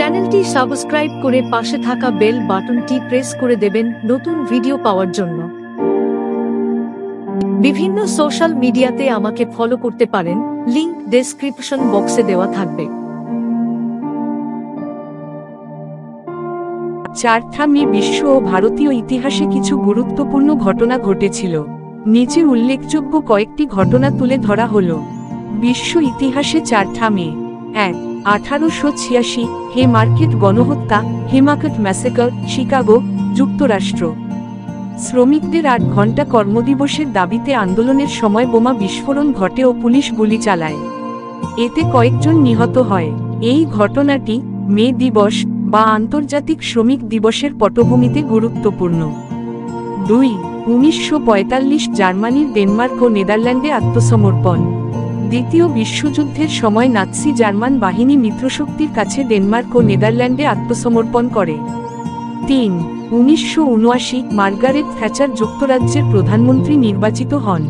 চ্যানেলটি সাবস্ক্রাইব করে পাশে থাকা বেল বাটনটি প্রেস করে দেবেন নতুন ভিডিও পাওয়ার জন্য। বিভিন্ন সোশ্যাল মিডিয়াতে আমাকে ফলো করতে পারেন, লিংক ডেসক্রিপশন বক্সে দেওয়া থাকবে। 4 মে বিশ্ব ও ভারতীয় ইতিহাসে কিছু গুরুত্বপূর্ণ ঘটনা ঘটেছিল। নিচে উল্লেখযোগ্য কয়েকটি ঘটনা তুলে ধরা হলো। বিশ্ব ইতিহাসে 4 মে 1, 1886 হে মার্কেট গণহত্যা, হেমাকট ম্যাসেকার, শিকাগো, যুক্তরাষ্ট্র। শ্রমিকদের 8 ঘন্টা কর্মদিবসের দাবিতে আন্দোলনের সময় বোমা বিস্ফোরণ ঘটে ও পুলিশ গুলি চালায়। এতে কয়েকজন নিহত হয়। এই ঘটনাটি মে দিবস বা আন্তর্জাতিক শ্রমিক দিবসের পটভূমিতে গুরুত্বপূর্ণ। 2, 1945 জার্মানির ডেনমার্ক ও নেদারল্যান্ডে আত্মসমর্পণ। দ্বিতীয় বিশ্বযুদ্ধের সময় নাৎসি জার্মান বাহিনী মিত্রশক্তির কাছে ডেনমার্ক ও নেদারল্যান্ডে আত্মসমর্পণ করে। 3, 1979 মার্গারেট থ্যাচার যুক্তরাজ্যের প্রধানমন্ত্রী নির্বাচিত হন।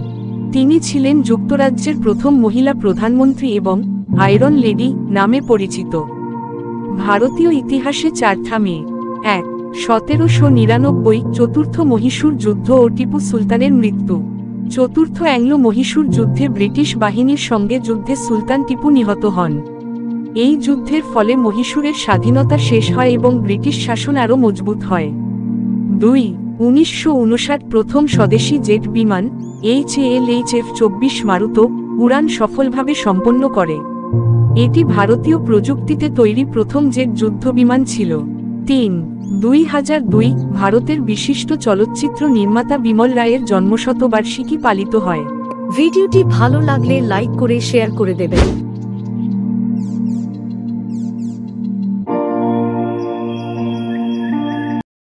তিনি ছিলেন যুক্তরাজ্যের প্রথম মহিলা প্রধানমন্ত্রী এবং আয়রন লেডি নামে পরিচিত। ভারতীয় ইতিহাসে 4 মে 1, 1799 চতুর্থ মহীশূর যুদ্ধ ও টিপু সুলতানের মৃত্যু। চতুর্থ অ্যাংলো মহীশূর যুদ্ধে ব্রিটিশ বাহিনীর সঙ্গে যুদ্ধে সুলতান টিপু নিহত হন। এই যুদ্ধের ফলে মহীশূরের স্বাধীনতা শেষ হয় এবং ব্রিটিশ শাসন আরও মজবুত হয়। 2, 1959 প্রথম স্বদেশী জেট বিমান HAL-F-24 মারুত উড়ান সফলভাবে সম্পন্ন করে। এটি ভারতীয় প্রযুক্তিতে তৈরি প্রথম জেট যুদ্ধবিমান ছিল। 3, 2002 ভারতের বিশিষ্ট চলচ্চিত্র নির্মাতা বিমল রায়ের জন্মশতবার্ষিকী পালিত হয়। ভিডিওটি ভালো লাগলে লাইক করে শেয়ার করে দেবেন।